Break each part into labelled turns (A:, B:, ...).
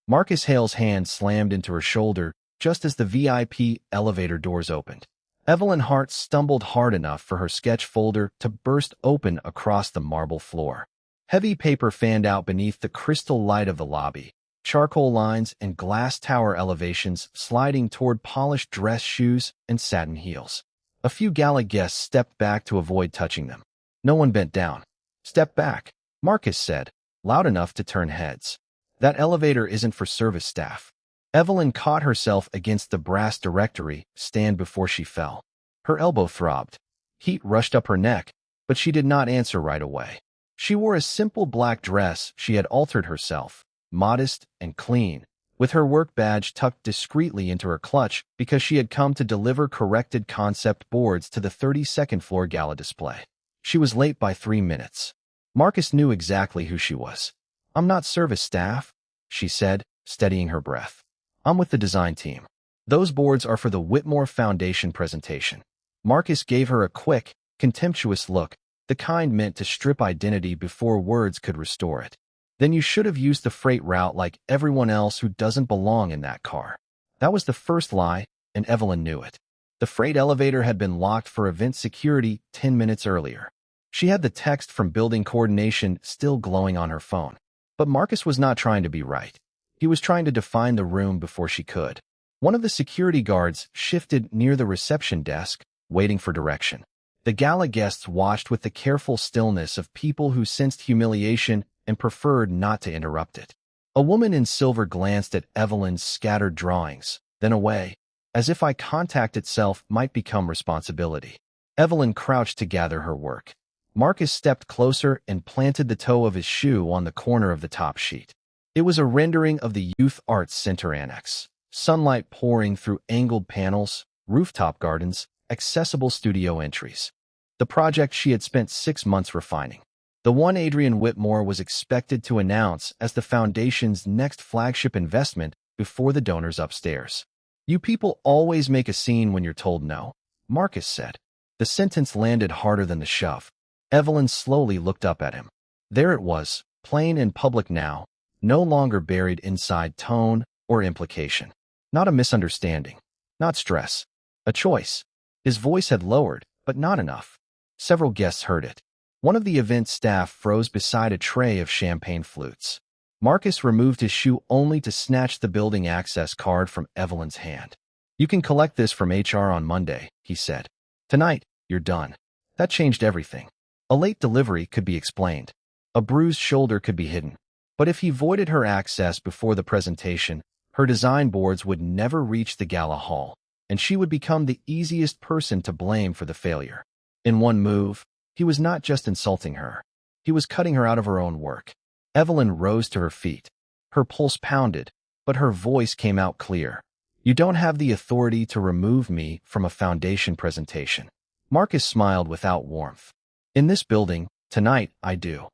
A: Marcus Hale's hand slammed into her shoulder just as the VIP elevator doors opened. Evelyn Hart stumbled hard enough for her sketch folder to burst open across the marble floor. Heavy paper fanned out beneath the crystal light of the lobby, charcoal lines and glass tower elevations sliding toward polished dress shoes and satin heels. A few gala guests stepped back to avoid touching them. No one bent down. "Step back," Marcus said, loud enough to turn heads. "That elevator isn't for service staff." Evelyn caught herself against the brass directory stand before she fell. Her elbow throbbed. Heat rushed up her neck, but she did not answer right away. She wore a simple black dress she had altered herself, modest and clean, with her work badge tucked discreetly into her clutch because she had come to deliver corrected concept boards to the 32nd floor gala display. She was late by 3 minutes. Marcus knew exactly who she was. "I'm not service staff," she said, steadying her breath. "I'm with the design team. Those boards are for the Whitmore Foundation presentation." Marcus gave her a quick, contemptuous look, the kind meant to strip identity before words could restore it. "Then you should have used the freight route like everyone else who doesn't belong in that car." That was the first lie, and Evelyn knew it. The freight elevator had been locked for event security 10 minutes earlier. She had the text from building coordination still glowing on her phone. But Marcus was not trying to be right. He was trying to define the room before she could. One of the security guards shifted near the reception desk, waiting for direction. The gala guests watched with the careful stillness of people who sensed humiliation and preferred not to interrupt it. A woman in silver glanced at Evelyn's scattered drawings, then away, as if eye contact itself might become responsibility. Evelyn crouched to gather her work. Marcus stepped closer and planted the toe of his shoe on the corner of the top sheet. It was a rendering of the Youth Arts Center annex. Sunlight pouring through angled panels, rooftop gardens, accessible studio entries. The project she had spent 6 months refining. The one Adrian Whitmore was expected to announce as the foundation's next flagship investment before the donors upstairs. "You people always make a scene when you're told no," Marcus said. The sentence landed harder than the shove. Evelyn slowly looked up at him. There it was, plain and public now, no longer buried inside tone or implication. Not a misunderstanding. Not stress. A choice. His voice had lowered, but not enough. Several guests heard it. One of the event staff froze beside a tray of champagne flutes. Marcus removed his shoe only to snatch the building access card from Evelyn's hand. "You can collect this from HR on Monday," he said. "Tonight, you're done." That changed everything. A late delivery could be explained. A bruised shoulder could be hidden. But if he voided her access before the presentation, her design boards would never reach the gala hall, and she would become the easiest person to blame for the failure. In one move, he was not just insulting her. He was cutting her out of her own work. Evelyn rose to her feet. Her pulse pounded, but her voice came out clear. "You don't have the authority to remove me from a foundation presentation." Marcus smiled without warmth. "In this building, tonight, I do."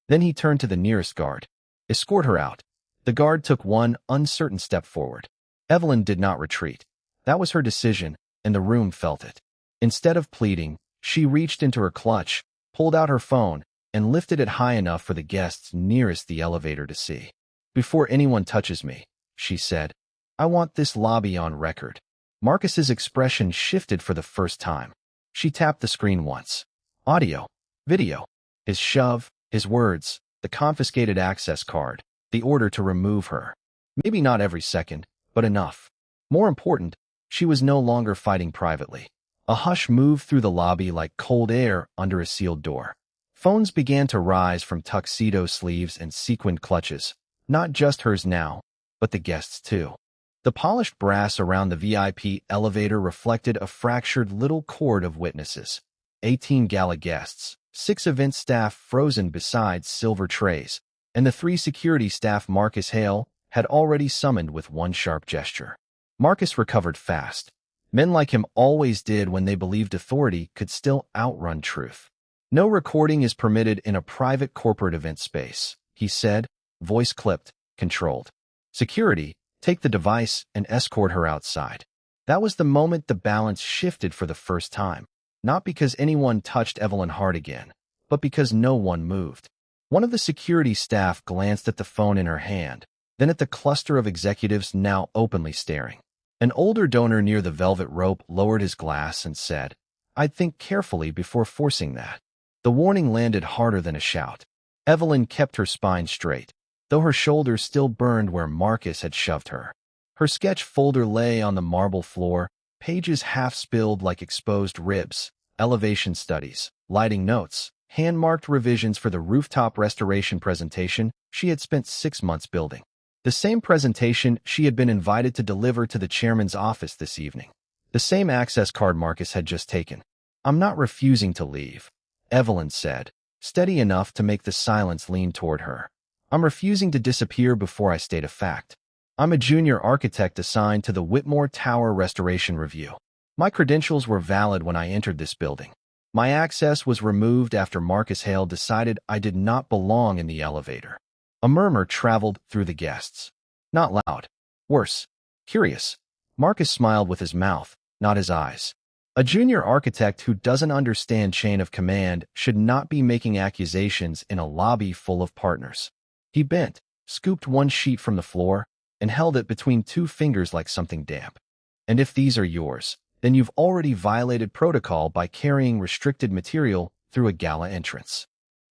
A: Then he turned to the nearest guard. "Escort her out." The guard took one uncertain step forward. Evelyn did not retreat. That was her decision, and the room felt it. Instead of pleading, she reached into her clutch, pulled out her phone, and lifted it high enough for the guests nearest the elevator to see. "Before anyone touches me," she said, "I want this lobby on record." Marcus's expression shifted for the first time. She tapped the screen once. Audio. Video. His shove, his words, the confiscated access card, the order to remove her. Maybe not every second, but enough. More important, she was no longer fighting privately. A hush moved through the lobby like cold air under a sealed door. Phones began to rise from tuxedo sleeves and sequined clutches, not just hers now, but the guests too. The polished brass around the VIP elevator reflected a fractured little cord of witnesses. 18 gala guests, 6 event staff frozen beside silver trays, and the 3 security staff Marcus Hale had already summoned with one sharp gesture. Marcus recovered fast. Men like him always did when they believed authority could still outrun truth. "No recording is permitted in a private corporate event space," he said, voice clipped, controlled. "Security, take the device and escort her outside." That was the moment the balance shifted for the first time. Not because anyone touched Evelyn Hart again, but because no one moved. One of the security staff glanced at the phone in her hand, then at the cluster of executives now openly staring. An older donor near the velvet rope lowered his glass and said, "I'd think carefully before forcing that." The warning landed harder than a shout. Evelyn kept her spine straight, though her shoulders still burned where Marcus had shoved her. Her sketch folder lay on the marble floor, pages half spilled like exposed ribs, elevation studies, lighting notes, hand-marked revisions for the rooftop restoration presentation she had spent 6 months building. The same presentation she had been invited to deliver to the chairman's office this evening. The same access card Marcus had just taken. "I'm not refusing to leave," Evelyn said, steady enough to make the silence lean toward her. "I'm refusing to disappear before I state a fact. I'm a junior architect assigned to the Whitmore Tower Restoration Review. My credentials were valid when I entered this building. My access was removed after Marcus Hale decided I did not belong in the elevator." A murmur traveled through the guests. Not loud. Worse. Curious. Marcus smiled with his mouth, not his eyes. A junior architect who doesn't understand chain of command should not be making accusations in a lobby full of partners. He bent, scooped one sheet from the floor, and held it between 2 fingers like something damp. "And if these are yours, then you've already violated protocol by carrying restricted material through a gala entrance."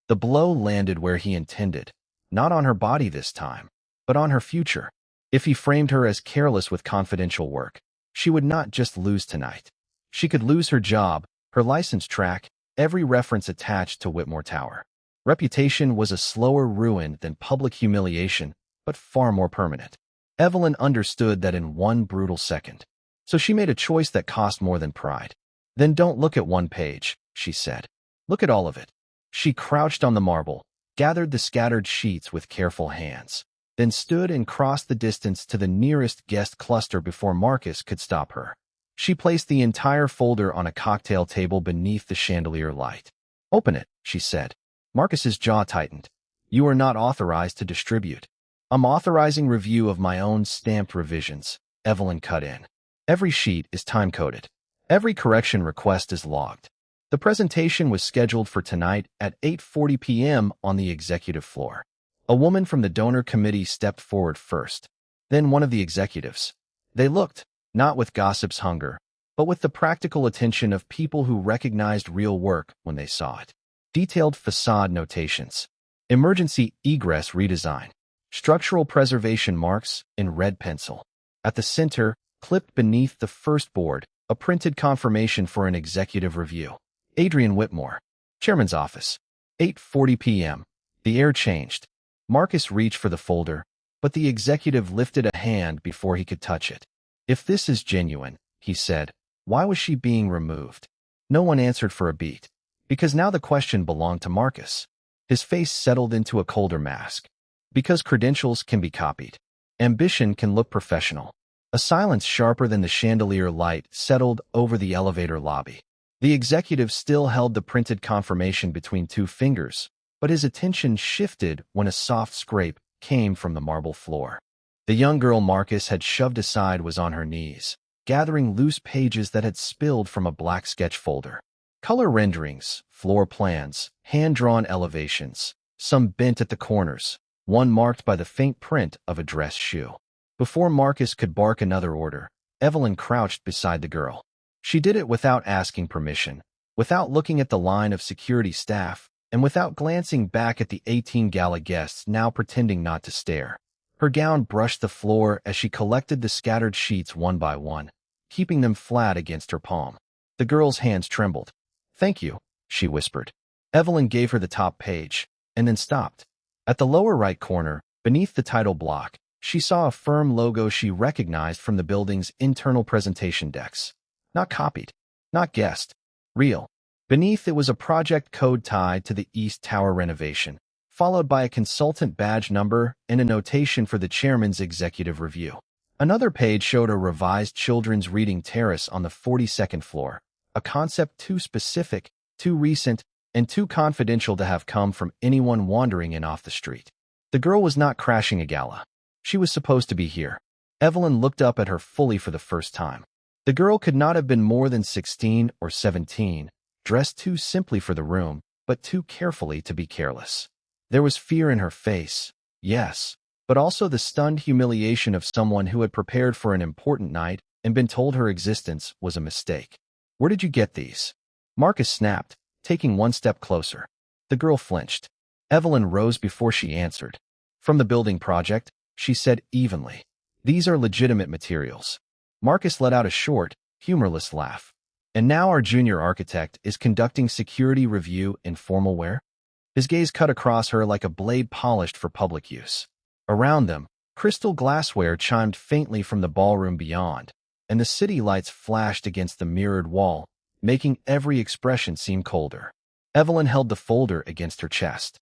A: The blow landed where he intended. Not on her body this time, but on her future. If he framed her as careless with confidential work, she would not just lose tonight. She could lose her job, her license track, every reference attached to Whitmore Tower. Reputation was a slower ruin than public humiliation, but far more permanent. Evelyn understood that in one brutal second. So she made a choice that cost more than pride. "Then don't look at one page," she said. "Look at all of it." She crouched on the marble, gathered the scattered sheets with careful hands, then stood and crossed the distance to the nearest guest cluster before Marcus could stop her. She placed the entire folder on a cocktail table beneath the chandelier light. "Open it," she said. Marcus's jaw tightened. "You are not authorized to distribute." "I'm authorizing review of my own stamped revisions," Evelyn cut in. "Every sheet is time-coded. Every correction request is logged." The presentation was scheduled for tonight at 8:40 p.m. on the executive floor. A woman from the donor committee stepped forward first, then one of the executives. They looked, not with gossip's hunger, but with the practical attention of people who recognized real work when they saw it. Detailed facade notations, emergency egress redesign, structural preservation marks in red pencil. At the center, clipped beneath the first board, a printed confirmation for an executive review. Adrian Whitmore, Chairman's Office. 8:40 p.m. The air changed. Marcus reached for the folder, but the executive lifted a hand before he could touch it. "If this is genuine," he said, "why was she being removed?" No one answered for a beat, because now the question belonged to Marcus. His face settled into a colder mask. Because credentials can be copied. Ambition can look professional. A silence sharper than the chandelier light settled over the elevator lobby. The executive still held the printed confirmation between 2 fingers, but his attention shifted when a soft scrape came from the marble floor. The young girl Marcus had shoved aside was on her knees, gathering loose pages that had spilled from a black sketch folder. Color renderings, floor plans, hand-drawn elevations, some bent at the corners, one marked by the faint print of a dress shoe. Before Marcus could bark another order, Evelyn crouched beside the girl. She did it without asking permission, without looking at the line of security staff, and without glancing back at the 18 gala guests now pretending not to stare. Her gown brushed the floor as she collected the scattered sheets one by one, keeping them flat against her palm. The girl's hands trembled. "Thank you," she whispered. Evelyn gave her the top page, and then stopped. At the lower right corner, beneath the title block, she saw a firm logo she recognized from the building's internal presentation decks. Not copied, not guessed, real. Beneath it was a project code tied to the East Tower renovation, followed by a consultant badge number and a notation for the chairman's executive review. Another page showed a revised children's reading terrace on the 42nd floor, a concept too specific, too recent, and too confidential to have come from anyone wandering in off the street. The girl was not crashing a gala. She was supposed to be here. Evelyn looked up at her fully for the first time. The girl could not have been more than 16 or 17, dressed too simply for the room, but too carefully to be careless. There was fear in her face, yes, but also the stunned humiliation of someone who had prepared for an important night and been told her existence was a mistake. "Where did you get these?" Marcus snapped, taking one step closer. The girl flinched. Evelyn rose before she answered. "From the building project," she said evenly. "These are legitimate materials." Marcus let out a short, humorless laugh. "And now our junior architect is conducting security review in formal wear?" His gaze cut across her like a blade polished for public use. Around them, crystal glassware chimed faintly from the ballroom beyond, and the city lights flashed against the mirrored wall, making every expression seem colder. Evelyn held the folder against her chest.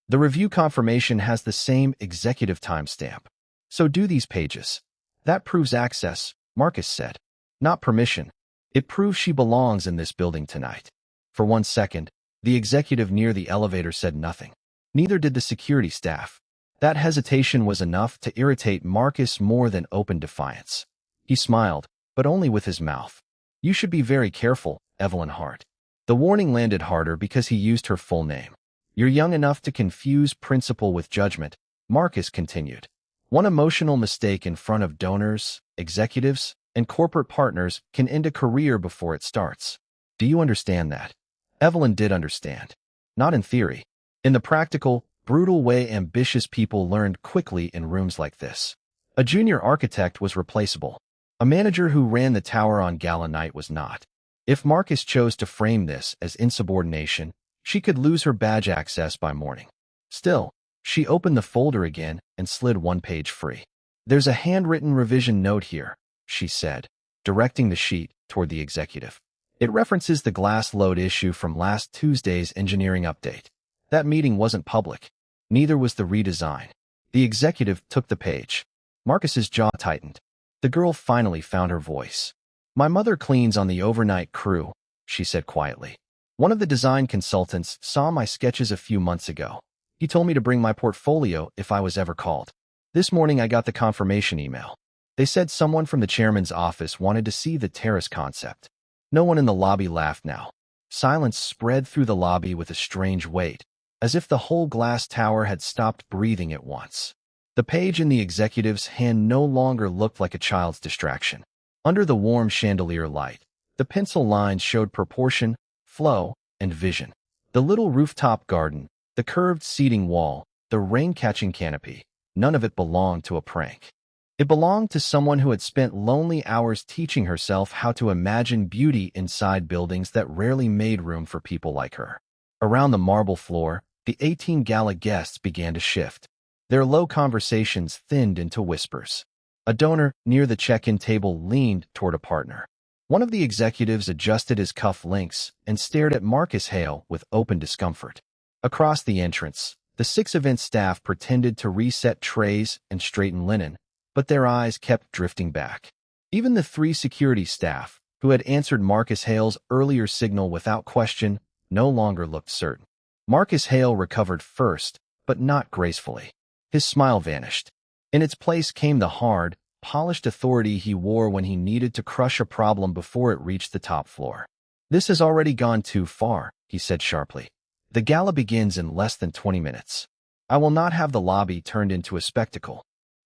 A: "The review confirmation has the same executive timestamp. So do these pages." "That proves access," Marcus said. "Not permission. It proves she belongs in this building tonight." For 1 second, the executive near the elevator said nothing. Neither did the security staff. That hesitation was enough to irritate Marcus more than open defiance. He smiled, but only with his mouth. "You should be very careful, Evelyn Hart." The warning landed harder because he used her full name. "You're young enough to confuse principle with judgment," Marcus continued. "One emotional mistake in front of donors, executives, and corporate partners can end a career before it starts. Do you understand that?" Evelyn did understand. Not in theory. In the practical, brutal way ambitious people learned quickly in rooms like this. A junior architect was replaceable. A manager who ran the tower on gala night was not. If Marcus chose to frame this as insubordination, she could lose her badge access by morning. Still, she opened the folder again and slid one page free. "There's a handwritten revision note here," she said, directing the sheet toward the executive. "It references the glass load issue from last Tuesday's engineering update. That meeting wasn't public. Neither was the redesign." The executive took the page. Marcus's jaw tightened. The girl finally found her voice. "My mother cleans on the overnight crew," she said quietly. "One of the design consultants saw my sketches a few months ago. He told me to bring my portfolio if I was ever called. This morning I got the confirmation email. They said someone from the chairman's office wanted to see the terrace concept." No one in the lobby laughed now. Silence spread through the lobby with a strange weight, as if the whole glass tower had stopped breathing at once. The page in the executive's hand no longer looked like a child's distraction. Under the warm chandelier light, the pencil lines showed proportion, flow, and vision. The little rooftop garden, the curved seating wall, the rain-catching canopy, none of it belonged to a prank. It belonged to someone who had spent lonely hours teaching herself how to imagine beauty inside buildings that rarely made room for people like her. Around the marble floor, the 18 gala guests began to shift. Their low conversations thinned into whispers. A donor near the check-in table leaned toward a partner. One of the executives adjusted his cuff links and stared at Marcus Hale with open discomfort. Across the entrance, the 6 event staff pretended to reset trays and straighten linen, but their eyes kept drifting back. Even the 3 security staff, who had answered Marcus Hale's earlier signal without question, no longer looked certain. Marcus Hale recovered first, but not gracefully. His smile vanished. In its place came the hard, polished authority he wore when he needed to crush a problem before it reached the top floor. "This has already gone too far," he said sharply. "The gala begins in less than 20 minutes. I will not have the lobby turned into a spectacle."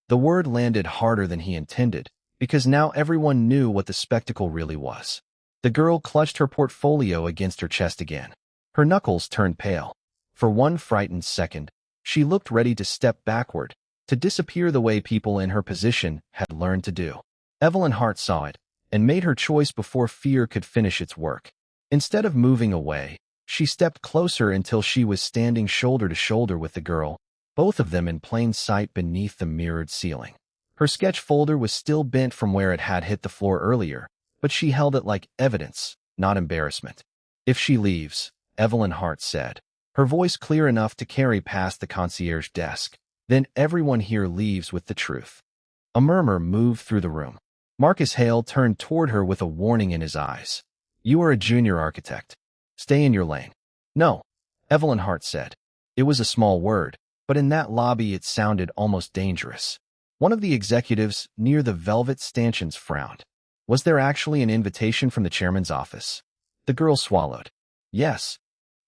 A: The word landed harder than he intended, because now everyone knew what the spectacle really was. The girl clutched her portfolio against her chest again. Her knuckles turned pale. For one frightened second, she looked ready to step backward, to disappear the way people in her position had learned to do. Evelyn Hart saw it, and made her choice before fear could finish its work. Instead of moving away, she stepped closer until she was standing shoulder to shoulder with the girl, both of them in plain sight beneath the mirrored ceiling. Her sketch folder was still bent from where it had hit the floor earlier, but she held it like evidence, not embarrassment. "If she leaves," Evelyn Hart said, her voice clear enough to carry past the concierge desk, "then everyone here leaves with the truth." A murmur moved through the room. Marcus Hale turned toward her with a warning in his eyes. "You are a junior architect. Stay in your lane." "No," Evelyn Hart said. It was a small word, but in that lobby it sounded almost dangerous. One of the executives near the velvet stanchions frowned. Was there actually an invitation from the chairman's office? The girl swallowed. "Yes."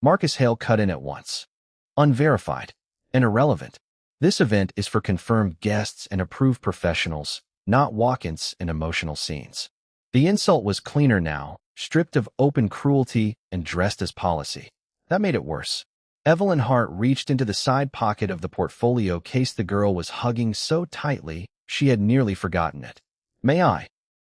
A: Marcus Hale cut in at once. "Unverified and irrelevant." This event is for confirmed guests and approved professionals, not walk-ins and emotional scenes. The insult was cleaner now, stripped of open cruelty and dressed as policy. That made it worse. Evelyn Hart reached into the side pocket of the portfolio case the girl was hugging so tightly she had nearly forgotten it. "May I?"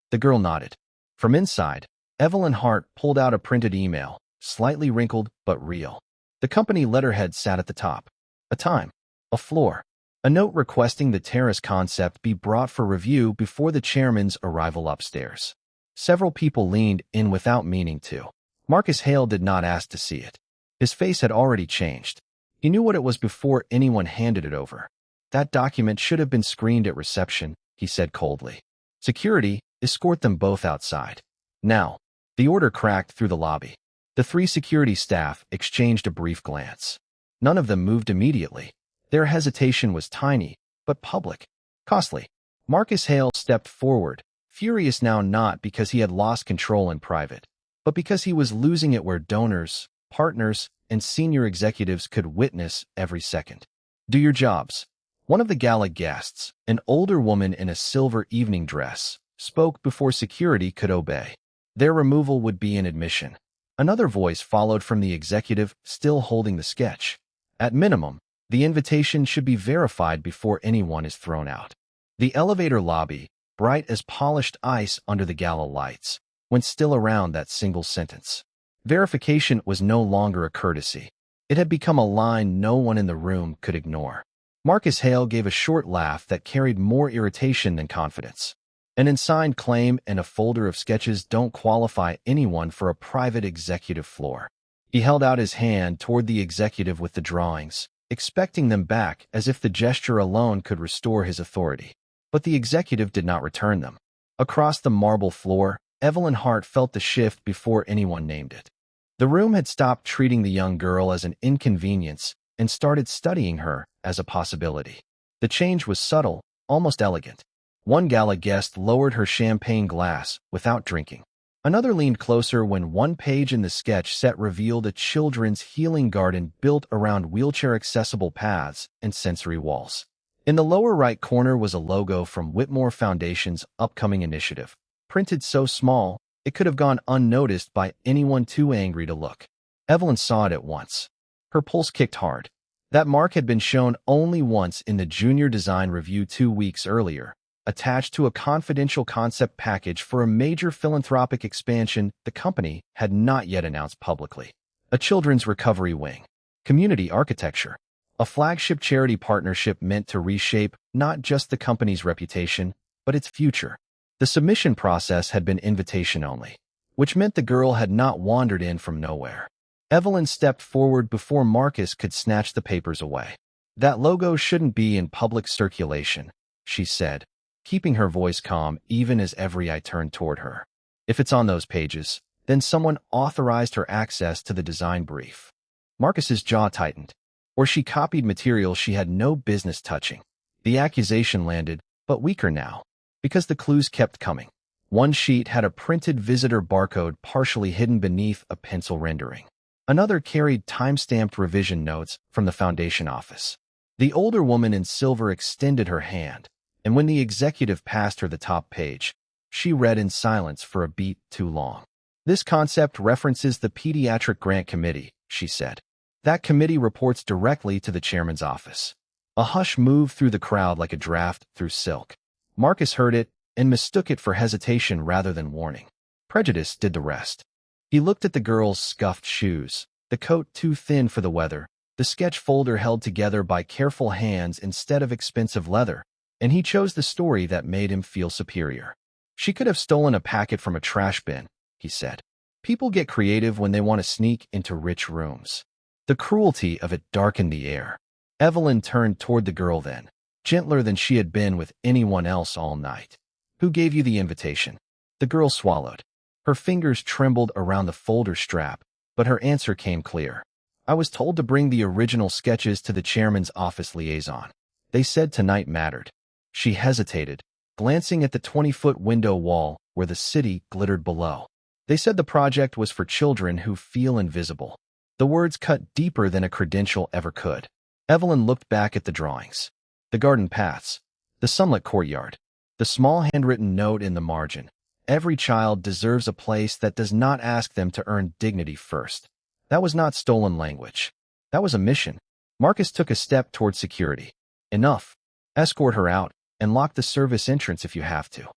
A: The girl nodded. From inside, Evelyn Hart pulled out a printed email, slightly wrinkled but real. The company letterhead sat at the top. A time. A floor. A note requesting the terrace concept be brought for review before the chairman's arrival upstairs. Several people leaned in without meaning to. Marcus Hale did not ask to see it. His face had already changed. He knew what it was before anyone handed it over. "That document should have been screened at reception," he said coldly. "Security, escort them both outside." Now, the order cracked through the lobby. The three security staff exchanged a brief glance. None of them moved immediately. Their hesitation was tiny, but public. Costly. Marcus Hale stepped forward, furious now not because he had lost control in private, but because he was losing it where donors, partners, and senior executives could witness every second. "Do your jobs." One of the gala guests, an older woman in a silver evening dress, spoke before security could obey. Their removal would be an admission. Another voice followed from the executive, still holding the sketch. At minimum, the invitation should be verified before anyone is thrown out. The elevator lobby, bright as polished ice under the gala lights, went still around that single sentence. Verification was no longer a courtesy. It had become a line no one in the room could ignore. Marcus Hale gave a short laugh that carried more irritation than confidence. An unsigned claim and a folder of sketches don't qualify anyone for a private executive floor. He held out his hand toward the executive with the drawings, expecting them back as if the gesture alone could restore his authority. But the executive did not return them. Across the marble floor, Evelyn Hart felt the shift before anyone named it. The room had stopped treating the young girl as an inconvenience and started studying her as a possibility. The change was subtle, almost elegant. One gala guest lowered her champagne glass without drinking. Another leaned closer when one page in the sketch set revealed a children's healing garden built around wheelchair-accessible paths and sensory walls. In the lower right corner was a logo from Whitmore Foundation's upcoming initiative, printed so small it could have gone unnoticed by anyone too angry to look. Evelyn saw it at once. Her pulse kicked hard. That mark had been shown only once in the Junior Design Review 2 weeks earlier, attached to a confidential concept package for a major philanthropic expansion the company had not yet announced publicly. A children's recovery wing. Community architecture. A flagship charity partnership meant to reshape not just the company's reputation, but its future. The submission process had been invitation only, which meant the girl had not wandered in from nowhere. Evelyn stepped forward before Marcus could snatch the papers away. "That logo shouldn't be in public circulation," she said, keeping her voice calm even as every eye turned toward her. "If it's on those pages, then someone authorized her access to the design brief." Marcus's jaw tightened. Or she copied material she had no business touching. The accusation landed, but weaker now, because the clues kept coming. One sheet had a printed visitor barcode partially hidden beneath a pencil rendering. Another carried time-stamped revision notes from the foundation office. The older woman in silver extended her hand, and when the executive passed her the top page, she read in silence for a beat too long. "This concept references the Pediatric Grant Committee," she said. "That committee reports directly to the chairman's office." A hush moved through the crowd like a draft through silk. Marcus heard it and mistook it for hesitation rather than warning. Prejudice did the rest. He looked at the girl's scuffed shoes, the coat too thin for the weather, the sketch folder held together by careful hands instead of expensive leather, and he chose the story that made him feel superior. "She could have stolen a packet from a trash bin," he said. "People get creative when they want to sneak into rich rooms." The cruelty of it darkened the air. Evelyn turned toward the girl then, gentler than she had been with anyone else all night. "Who gave you the invitation?" The girl swallowed. Her fingers trembled around the folder strap, but her answer came clear. "I was told to bring the original sketches to the chairman's office liaison. They said tonight mattered." She hesitated, glancing at the 20-foot window wall where the city glittered below. "They said the project was for children who feel invisible." The words cut deeper than a credential ever could. Evelyn looked back at the drawings. the garden paths, the sunlit courtyard, the small handwritten note in the margin. Every child deserves a place that does not ask them to earn dignity first. That was not stolen language. That was a mission. Marcus took a step toward security. Enough. Escort her out, and lock the service entrance if you have to.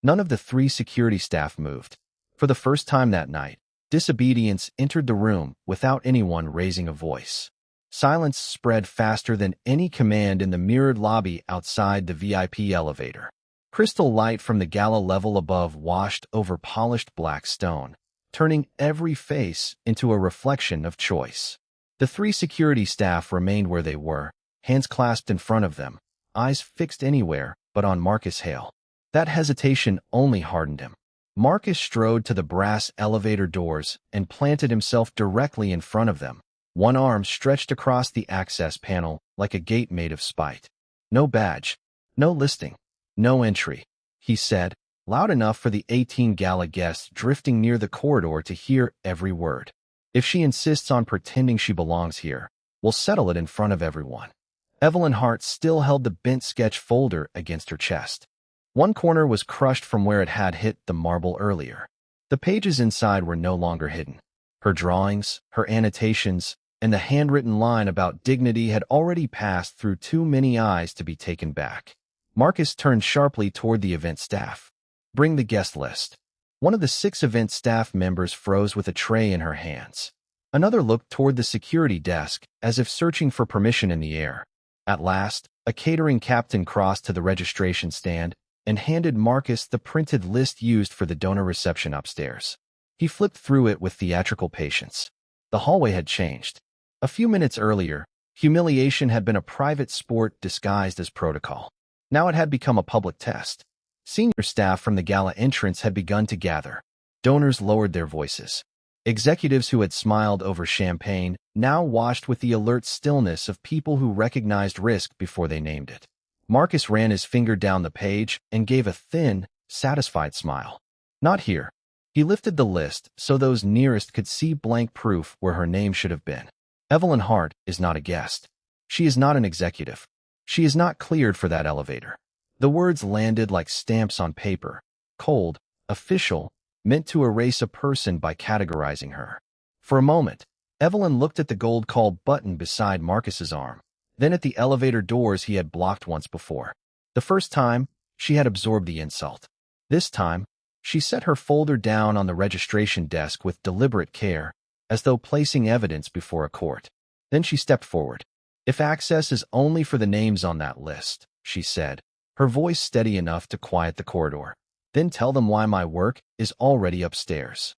A: None of the 3 security staff moved. For the first time that night, disobedience entered the room without anyone raising a voice. Silence spread faster than any command in the mirrored lobby outside the VIP elevator. Crystal light from the gala level above washed over polished black stone, turning every face into a reflection of choice. The 3 security staff remained where they were, hands clasped in front of them, eyes fixed anywhere but on Marcus Hale. That hesitation only hardened him. Marcus strode to the brass elevator doors and planted himself directly in front of them, one arm stretched across the access panel like a gate made of spite. No badge, no listing, no entry, he said, loud enough for the 18 gala guests drifting near the corridor to hear every word. If she insists on pretending she belongs here, we'll settle it in front of everyone. Evelyn Hart still held the bent sketch folder against her chest. One corner was crushed from where it had hit the marble earlier. The pages inside were no longer hidden. Her drawings, her annotations, and the handwritten line about dignity had already passed through too many eyes to be taken back. Marcus turned sharply toward the event staff. Bring the guest list. One of the 6 event staff members froze with a tray in her hands. Another looked toward the security desk, as if searching for permission in the air. At last, a catering captain crossed to the registration stand and handed Marcus the printed list used for the donor reception upstairs. He flipped through it with theatrical patience. The hallway had changed. A few minutes earlier, humiliation had been a private sport disguised as protocol. Now it had become a public test. Senior staff from the gala entrance had begun to gather. Donors lowered their voices. Executives who had smiled over champagne now watched with the alert stillness of people who recognized risk before they named it. Marcus ran his finger down the page and gave a thin, satisfied smile. Not here. He lifted the list so those nearest could see blank proof where her name should have been. Evelyn Hart is not a guest. She is not an executive. She is not cleared for that elevator. The words landed like stamps on paper, cold, official, meant to erase a person by categorizing her. For a moment, Evelyn looked at the gold call button beside Marcus's arm, then at the elevator doors he had blocked once before. The first time, she had absorbed the insult. This time, she set her folder down on the registration desk with deliberate care, as though placing evidence before a court. Then she stepped forward. If access is only for the names on that list, she said, her voice steady enough to quiet the corridor, then tell them why my work is already upstairs.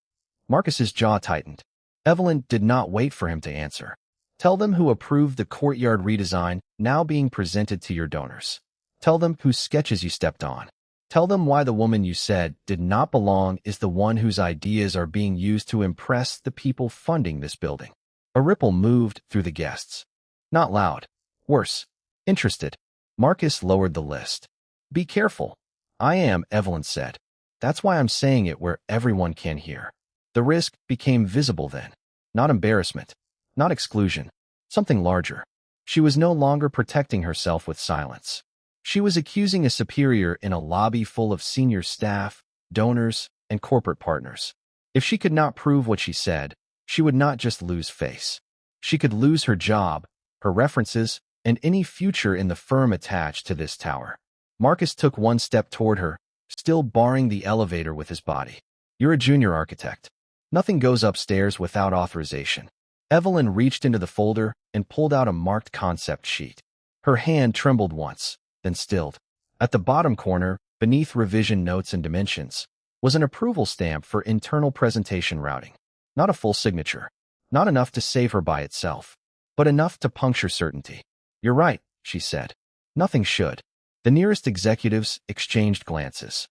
A: Marcus's jaw tightened. Evelyn did not wait for him to answer. Tell them who approved the courtyard redesign now being presented to your donors. Tell them whose sketches you stepped on. Tell them why the woman you said did not belong is the one whose ideas are being used to impress the people funding this building. A ripple moved through the guests. Not loud. Worse. Interested. Marcus lowered the list. Be careful. I am, Evelyn said. That's why I'm saying it where everyone can hear. The risk became visible then. Not embarrassment. Not exclusion. Something larger. She was no longer protecting herself with silence. She was accusing a superior in a lobby full of senior staff, donors, and corporate partners. If she could not prove what she said, she would not just lose face. She could lose her job, her references, and any future in the firm attached to this tower. Marcus took one step toward her, still barring the elevator with his body. You're a junior architect. Nothing goes upstairs without authorization. Evelyn reached into the folder and pulled out a marked concept sheet. Her hand trembled once, then stilled. At the bottom corner, beneath revision notes and dimensions, was an approval stamp for internal presentation routing. Not a full signature. Not enough to save her by itself, but enough to puncture certainty. You're right, she said. Nothing should. The nearest executives exchanged glances.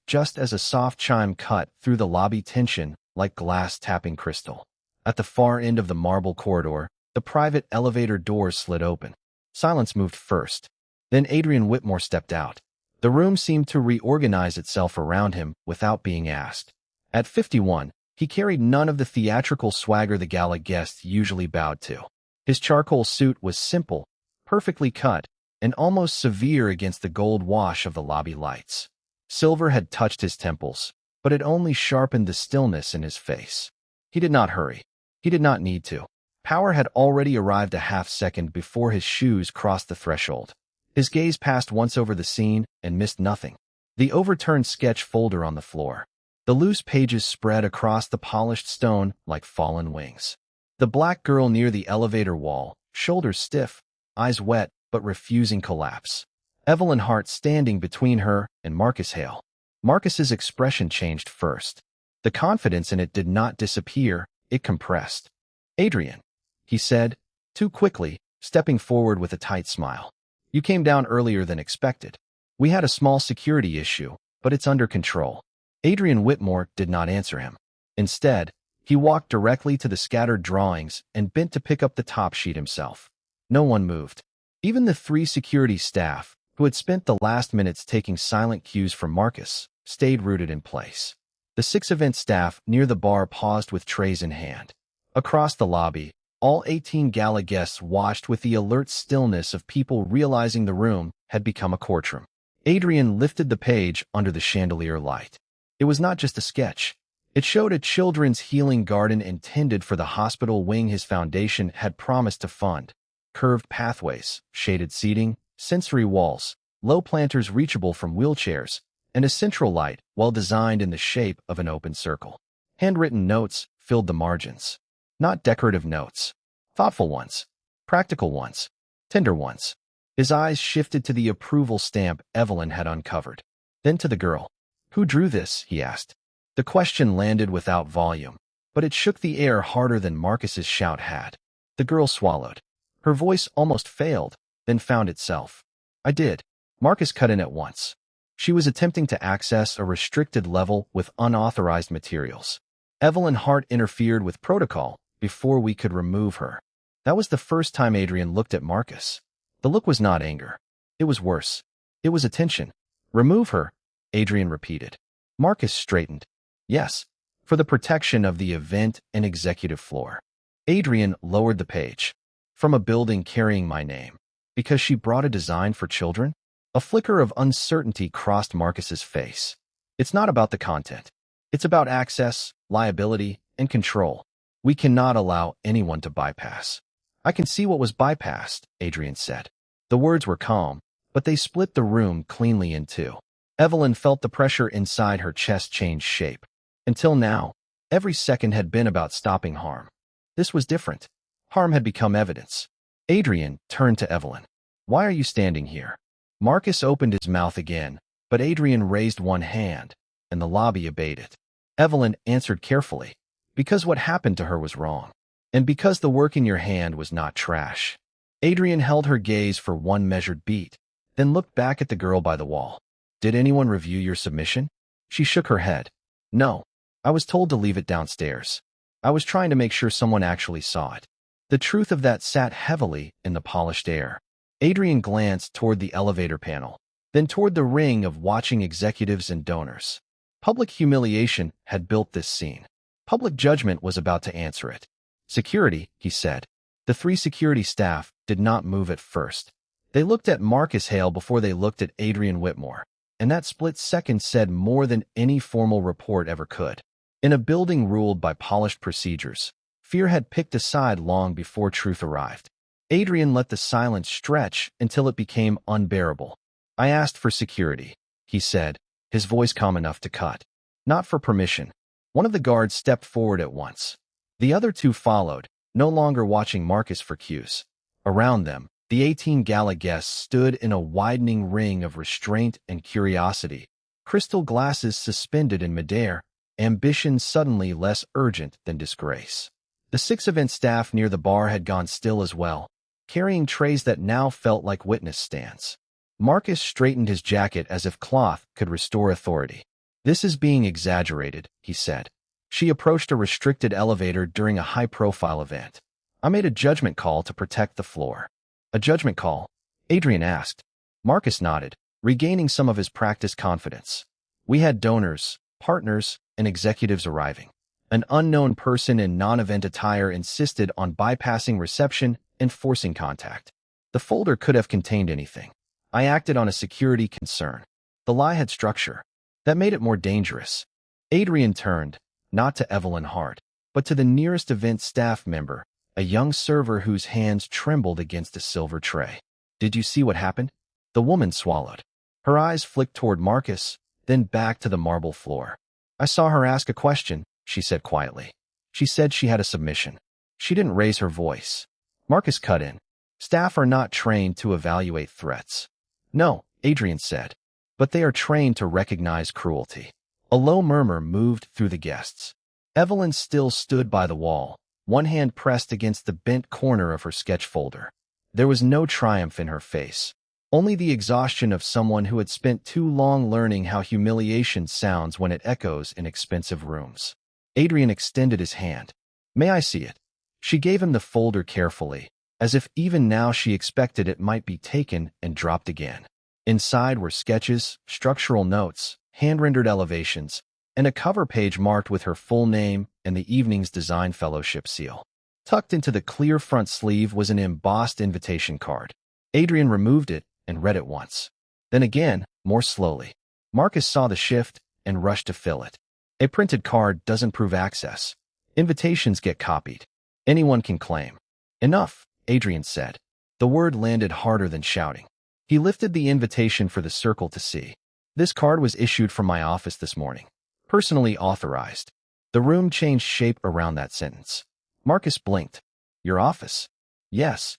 A: Just as a soft chime cut through the lobby tension like glass tapping crystal. At the far end of the marble corridor, the private elevator doors slid open. Silence moved first. Then Adrian Whitmore stepped out. The room seemed to reorganize itself around him without being asked. At 51, he carried none of the theatrical swagger the gala guests usually bowed to. His charcoal suit was simple, perfectly cut, and almost severe against the gold wash of the lobby lights. Silver had touched his temples, but it only sharpened the stillness in his face. He did not hurry. He did not need to. Power had already arrived a half-second before his shoes crossed the threshold. His gaze passed once over the scene and missed nothing. The overturned sketch folder on the floor. The loose pages spread across the polished stone like fallen wings. The black girl near the elevator wall, shoulders stiff, eyes wet but refusing collapse. Evelyn Hart standing between her and Marcus Hale. Marcus's expression changed first. The confidence in it did not disappear, it compressed. "Adrian," he said, too quickly, stepping forward with a tight smile. "You came down earlier than expected. We had a small security issue, but it's under control." Adrian Whitmore did not answer him. Instead, he walked directly to the scattered drawings and bent to pick up the top sheet himself. No one moved. Even the 3 security staff, who had spent the last minutes taking silent cues from Marcus, stayed rooted in place. The 6 event staff near the bar paused with trays in hand. Across the lobby, all 18 gala guests watched with the alert stillness of people realizing the room had become a courtroom. Adrian lifted the page under the chandelier light. It was not just a sketch. It showed a children's healing garden intended for the hospital wing his foundation had promised to fund. Curved pathways, shaded seating, sensory walls, low planters reachable from wheelchairs, and a central light well designed in the shape of an open circle. Handwritten notes filled the margins. Not decorative notes. Thoughtful ones. Practical ones. Tender ones. His eyes shifted to the approval stamp Evelyn had uncovered. Then to the girl. "Who drew this?" he asked. The question landed without volume, but it shook the air harder than Marcus's shout had. The girl swallowed. Her voice almost failed, then found itself. "I did." Marcus cut in at once. She was attempting to access a restricted level with unauthorized materials. Evelyn Hart interfered with protocol before we could remove her. That was the first time Adrian looked at Marcus. The look was not anger. It was worse. It was attention. "Remove her," Adrian repeated. Marcus straightened. "Yes, for the protection of the event and executive floor." Adrian lowered the page. "From a building carrying my name. Because she brought a design for children?" A flicker of uncertainty crossed Marcus's face. "It's not about the content. It's about access, liability, and control. We cannot allow anyone to bypass." "I can see what was bypassed," Adrian said. The words were calm, but they split the room cleanly in two. Evelyn felt the pressure inside her chest change shape. Until now, every second had been about stopping harm. This was different. Harm had become evidence. Adrian turned to Evelyn. "Why are you standing here?" Marcus opened his mouth again, but Adrian raised one hand, and the lobby obeyed it. Evelyn answered carefully, "Because what happened to her was wrong, and because the work in your hand was not trash." Adrian held her gaze for one measured beat, then looked back at the girl by the wall. "Did anyone review your submission?" She shook her head. "No. I was told to leave it downstairs. I was trying to make sure someone actually saw it." The truth of that sat heavily in the polished air. Adrian glanced toward the elevator panel, then toward the ring of watching executives and donors. Public humiliation had built this scene. Public judgment was about to answer it. "Security," he said. The 3 security staff did not move at first. They looked at Marcus Hale before they looked at Adrian Whitmore, and that split second said more than any formal report ever could. In a building ruled by polished procedures, fear had picked a side long before truth arrived. Adrian let the silence stretch until it became unbearable. "I asked for security," he said, his voice calm enough to cut. "Not for permission." One of the guards stepped forward at once. The other 2 followed, no longer watching Marcus for cues. Around them, the 18 gala guests stood in a widening ring of restraint and curiosity, crystal glasses suspended in midair, ambition suddenly less urgent than disgrace. The 6 event staff near the bar had gone still as well, carrying trays that now felt like witness stands. Marcus straightened his jacket as if cloth could restore authority. "This is being exaggerated," he said. "She approached a restricted elevator during a high-profile event. I made a judgment call to protect the floor." "A judgment call?" Adrian asked. Marcus nodded, regaining some of his practiced confidence. "We had donors, partners, and executives arriving. An unknown person in non-event attire insisted on bypassing reception and forcing contact. The folder could have contained anything. I acted on a security concern. The lie had structure. That made it more dangerous. Adrian turned, not to Evelyn Hart, but to the nearest event staff member, a young server whose hands trembled against a silver tray. Did you see what happened? The woman swallowed. Her eyes flicked toward Marcus, then back to the marble floor. I saw her ask a question, she said quietly. She said she had a submission. She didn't raise her voice. Marcus cut in. Staff are not trained to evaluate threats. No, Adrian said, but they are trained to recognize cruelty. A low murmur moved through the guests. Evelyn still stood by the wall, one hand pressed against the bent corner of her sketch folder. There was no triumph in her face, only the exhaustion of someone who had spent too long learning how humiliation sounds when it echoes in expensive rooms. Adrian extended his hand. May I see it? She gave him the folder carefully, as if even now she expected it might be taken and dropped again. Inside were sketches, structural notes, hand-rendered elevations, and a cover page marked with her full name and the evening's design fellowship seal. Tucked into the clear front sleeve was an embossed invitation card. Adrian removed it and read it once. Then again, more slowly. Marcus saw the shift and rushed to fill it. A printed card doesn't prove access. Invitations get copied. Anyone can claim. Enough, Adrian said. The word landed harder than shouting. He lifted the invitation for the circle to see. This card was issued from my office this morning. Personally authorized. The room changed shape around that sentence. Marcus blinked. Your office? Yes.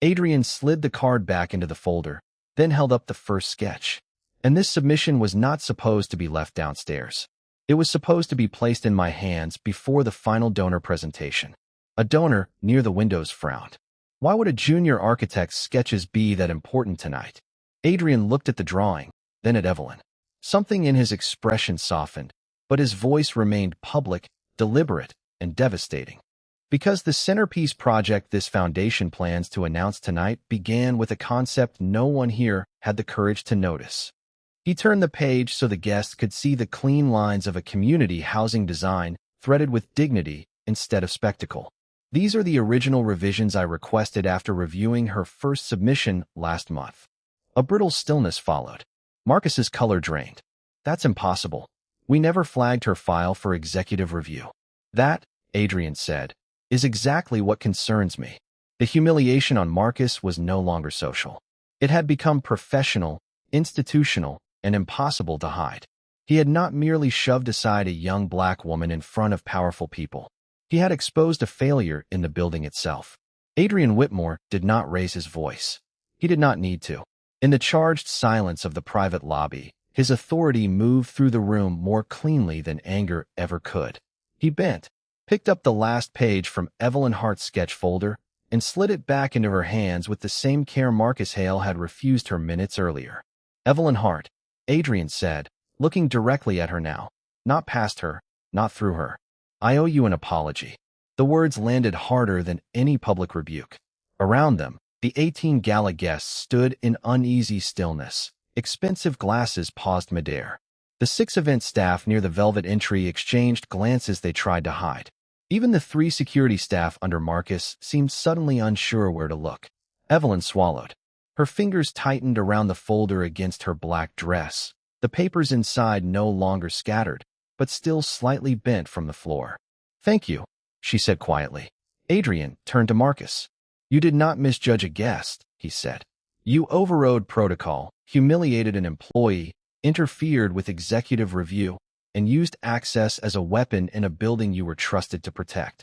A: Adrian slid the card back into the folder, then held up the first sketch. And this submission was not supposed to be left downstairs. It was supposed to be placed in my hands before the final donor presentation. A donor near the windows frowned. Why would a junior architect's sketches be that important tonight? Adrian looked at the drawing, then at Evelyn. Something in his expression softened, but his voice remained public, deliberate, and devastating. Because the centerpiece project this foundation plans to announce tonight began with a concept no one here had the courage to notice. He turned the page so the guests could see the clean lines of a community housing design threaded with dignity instead of spectacle. These are the original revisions I requested after reviewing her first submission last month. A brittle stillness followed. Marcus's color drained. That's impossible. We never flagged her file for executive review. That, Adrian said, is exactly what concerns me. The humiliation on Marcus was no longer social. It had become professional, institutional, and impossible to hide. He had not merely shoved aside a young black woman in front of powerful people. He had exposed a failure in the building itself. Adrian Whitmore did not raise his voice. He did not need to. In the charged silence of the private lobby, his authority moved through the room more cleanly than anger ever could. He bent, picked up the last page from Evelyn Hart's sketch folder, and slid it back into her hands with the same care Marcus Hale had refused her minutes earlier. Evelyn Hart, Adrian said, looking directly at her now. Not past her, not through her. I owe you an apology. The words landed harder than any public rebuke. Around them, the 18 gala guests stood in uneasy stillness. Expensive glasses paused midair. The 6 event staff near the velvet entry exchanged glances they tried to hide. Even the 3 security staff under Marcus seemed suddenly unsure where to look. Evelyn swallowed. Her fingers tightened around the folder against her black dress. The papers inside no longer scattered, but still slightly bent from the floor. Thank you, she said quietly. Adrian turned to Marcus. You did not misjudge a guest, he said. You overrode protocol, humiliated an employee, interfered with executive review, and used access as a weapon in a building you were trusted to protect.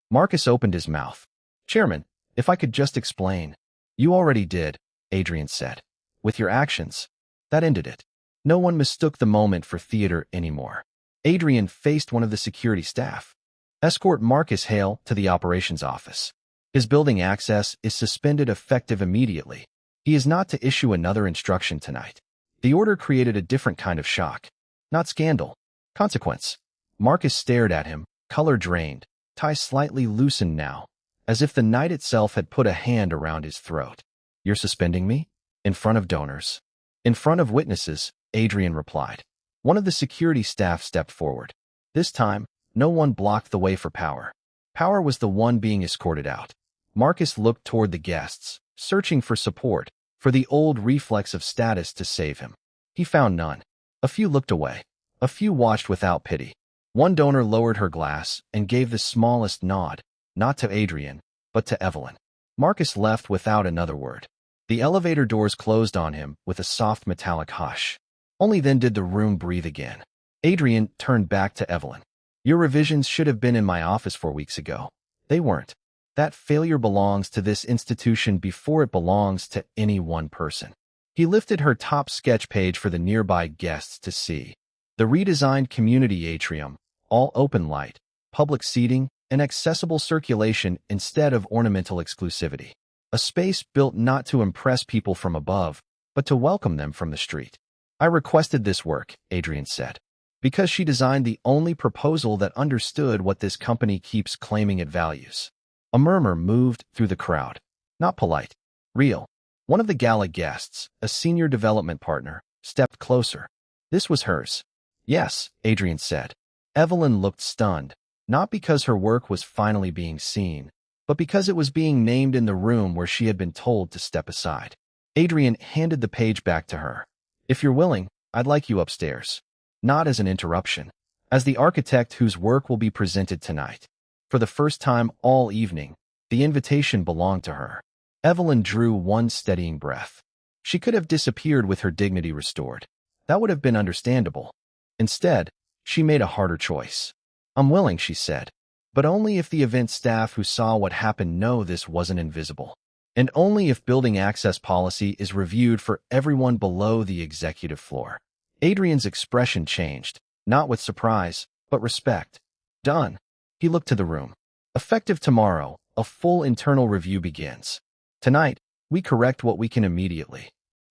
A: Marcus opened his mouth. Chairman, if I could just explain. You already did, Adrian said. With your actions. That ended it. No one mistook the moment for theater anymore. Adrian faced one of the security staff. Escort Marcus Hale to the operations office. His building access is suspended effective immediately. He is not to issue another instruction tonight. The order created a different kind of shock. Not scandal. Consequence. Marcus stared at him, color drained, tie slightly loosened now, as if the night itself had put a hand around his throat. You're suspending me? In front of donors. In front of witnesses, Adrian replied. One of the security staff stepped forward. This time, No one blocked the way for Power. Power was the one being escorted out. Marcus looked toward the guests, searching for support, for the old reflex of status to save him. He found none. A few looked away. A few watched without pity. One donor lowered her glass and gave the smallest nod, not to Adrian, but to Evelyn. Marcus left without another word. The elevator doors closed on him with a soft metallic hush. Only then did the room breathe again. Adrian turned back to Evelyn. Your revisions should have been in my office 4 weeks ago. They weren't. That failure belongs to this institution before it belongs to any one person. He lifted her top sketch page for the nearby guests to see. The redesigned community atrium, all open light, public seating, and accessible circulation instead of ornamental exclusivity. A space built not to impress people from above, but to welcome them from the street. I requested this work, Adrian said, because she designed the only proposal that understood what this company keeps claiming it values. A murmur moved through the crowd. Not polite. Real. One of the gala guests, a senior development partner, stepped closer. This was hers. Yes, Adrian said. Evelyn looked stunned, not because her work was finally being seen, but because it was being named in the room where she had been told to step aside. Adrian handed the page back to her. If you're willing, I'd like you upstairs. Not as an interruption. As the architect whose work will be presented tonight. For the first time all evening, the invitation belonged to her. Evelyn drew one steadying breath. She could have disappeared with her dignity restored. That would have been understandable. Instead, she made a harder choice. I'm willing, she said, but only if the event staff who saw what happened know this wasn't invisible. And only if building access policy is reviewed for everyone below the executive floor. Adrian's expression changed, not with surprise, but respect. Done. He looked to the room. Effective tomorrow, a full internal review begins. Tonight, we correct what we can immediately.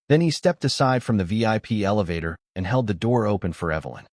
A: Then he stepped aside from the VIP elevator and held the door open for Evelyn.